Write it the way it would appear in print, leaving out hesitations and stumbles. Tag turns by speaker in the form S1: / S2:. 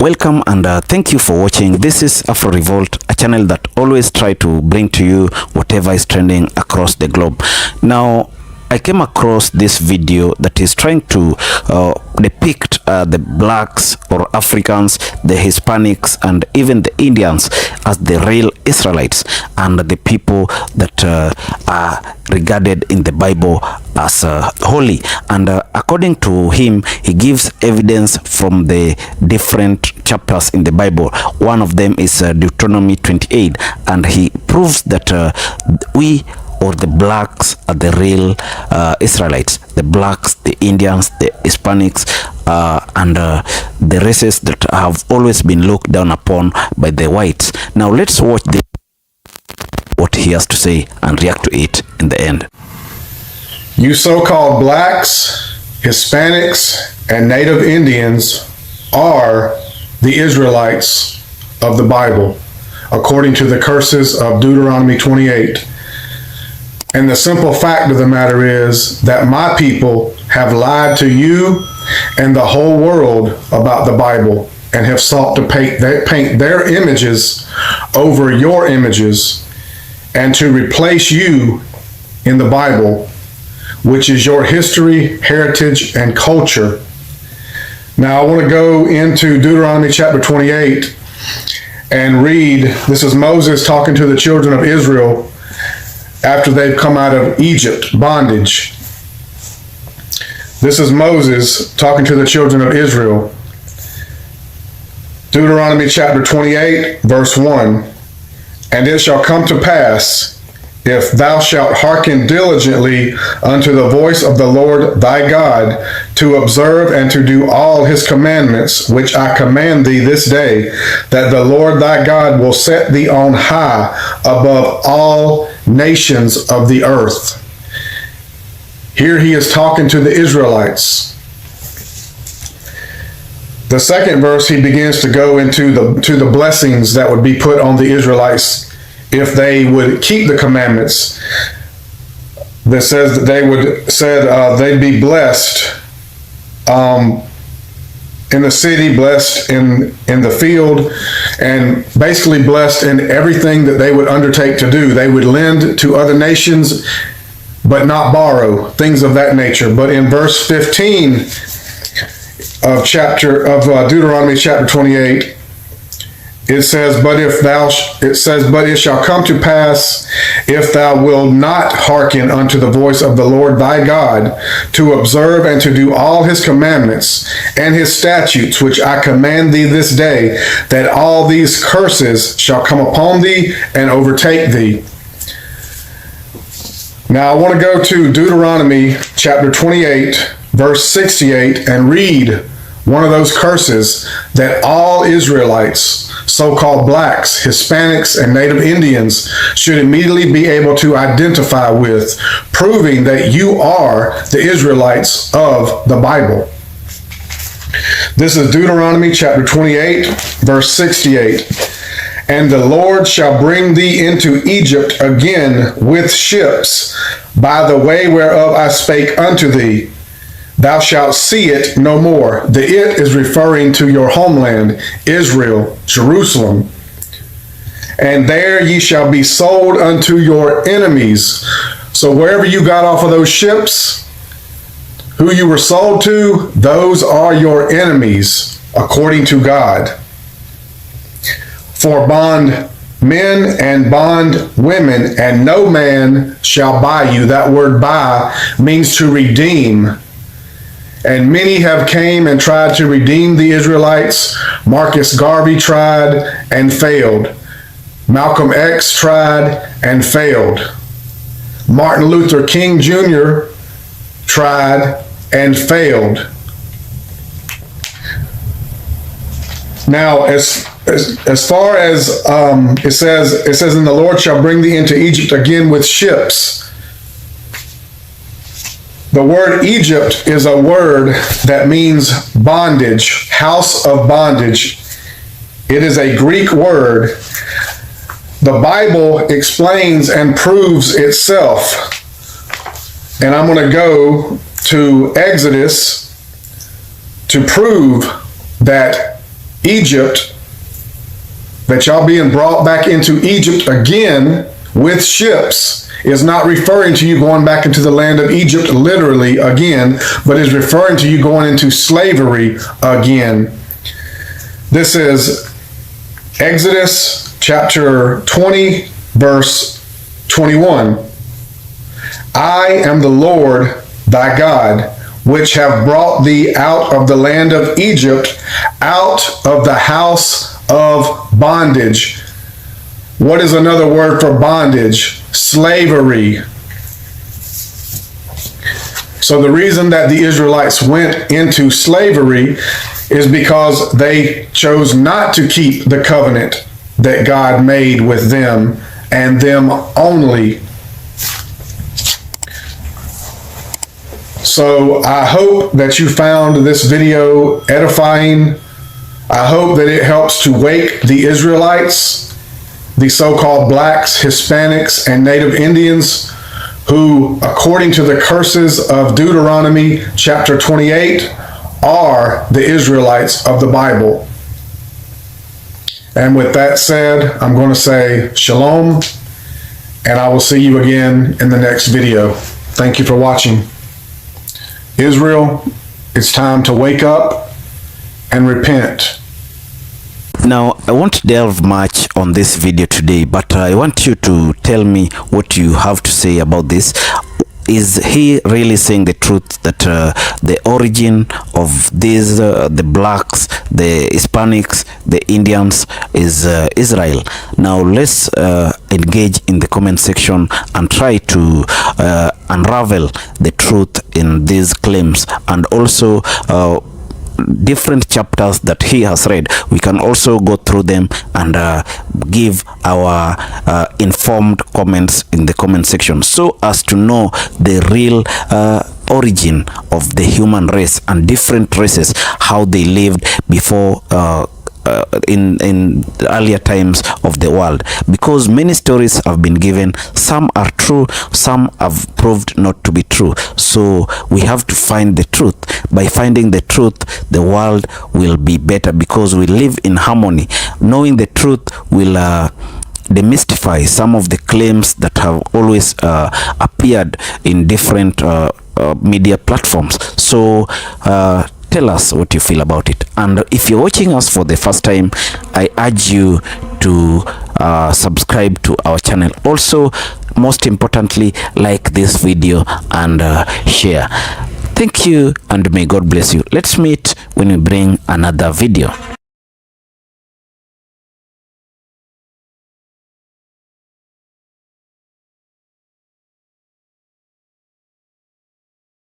S1: Welcome and thank you for watching. This is Afro Revolt, a channel that always try to bring to you whatever is trending across the globe. Now, I came across this video that is trying to depict the blacks or Africans, the Hispanics, and even the Indians as the real Israelites and the people that are regarded in the Bible as holy. And according to him, he gives evidence from the different chapters in the Bible. One of them is Deuteronomy 28, and he proves that we or the blacks are the real Israelites. The blacks, the Indians, the Hispanics, and the races that have always been looked down upon by the whites. Now let's watch what he has to say and react to it in the end.
S2: You so-called blacks, Hispanics, and Native Indians are the Israelites of the Bible, according to the curses of Deuteronomy 28. And the simple fact of the matter is that my people have lied to you and the whole world about the Bible and have sought to paint their images over your images and to replace you in the Bible, which is your history, heritage, and culture. Now I want to go into Deuteronomy chapter 28 and read. This is Moses talking to the children of Israel after they've come out of Egypt, bondage. This is Moses talking to the children of Israel. Deuteronomy chapter 28, verse 1. And it shall come to pass, if thou shalt hearken diligently unto the voice of the Lord thy God, to observe and to do all his commandments, which I command thee this day, that the Lord thy God will set thee on high above all nations of the earth. Here he is talking to the Israelites. The second verse, he begins to go into the blessings that would be put on the Israelites if they would keep the commandments. That says that they'd be blessed in the city, blessed in the field, and basically blessed in everything that they would undertake to do. They would lend to other nations, but not borrow, things of that nature. But in verse 15 of Deuteronomy chapter 28, it says, but it shall come to pass, if thou wilt not hearken unto the voice of the Lord thy God, to observe and to do all his commandments and his statutes, which I command thee this day, that all these curses shall come upon thee and overtake thee. Now I want to go to Deuteronomy chapter 28, verse 68, and read one of those curses that all Israelites, so-called blacks, Hispanics, and Native Indians should immediately be able to identify with, proving that you are the Israelites of the Bible. This is Deuteronomy chapter 28, verse 68. And the Lord shall bring thee into Egypt again with ships, by the way whereof I spake unto thee. Thou shalt see it no more. The it is referring to your homeland, Israel, Jerusalem. And there ye shall be sold unto your enemies. So wherever you got off of those ships, who you were sold to, those are your enemies, according to God. For bond men and bond women, and no man shall buy you. That word buy means to redeem. And many have came and tried to redeem the Israelites. Marcus Garvey tried and failed. Malcolm X tried and failed. Martin Luther King Jr. tried and failed. Now, as far as it says, and the Lord shall bring thee into Egypt again with ships. The word Egypt is a word that means bondage, house of bondage. It is a Greek word. The Bible explains and proves itself. And I'm going to go to Exodus to prove that Egypt, that y'all being brought back into Egypt again with ships, is not referring to you going back into the land of Egypt literally again, but is referring to you going into slavery again. This is Exodus chapter 20, verse 21. I am the Lord thy God, which have brought thee out of the land of Egypt, out of the house of bondage. What is another word for bondage? Slavery. So the reason that the Israelites went into slavery is because they chose not to keep the covenant that God made with them and them only. So I hope that you found this video edifying. I hope that it helps to wake the Israelites, the so-called blacks, Hispanics, and Native Indians, who, according to the curses of Deuteronomy chapter 28, are the Israelites of the Bible. And with that said, I'm going to say shalom, and I will see you again in the next video. Thank you for watching. Israel, it's time to wake up and repent.
S1: Now, I won't delve much on this video today, but I want you to tell me what you have to say about this. Is he really saying the truth that the origin of these, the blacks, the Hispanics, the Indians is Israel? Now, let's engage in the comment section and try to unravel the truth in these claims, and also different chapters that he has read. We can also go through them and give our informed comments in the comment section, so as to know the real origin of the human race and different races, how they lived before in earlier times of the world, because many stories have been given. Some are true, some have proved not to be true. So we have to find the truth. By finding the truth, the world will be better, because we live in harmony. Knowing the truth will demystify some of the claims that have always appeared in different media platforms. So tell us what you feel about it. And if you're watching us for the first time, I urge you to subscribe to our channel. Also, most importantly, like this video and share. Thank you, and may God bless you. Let's meet when we bring another video.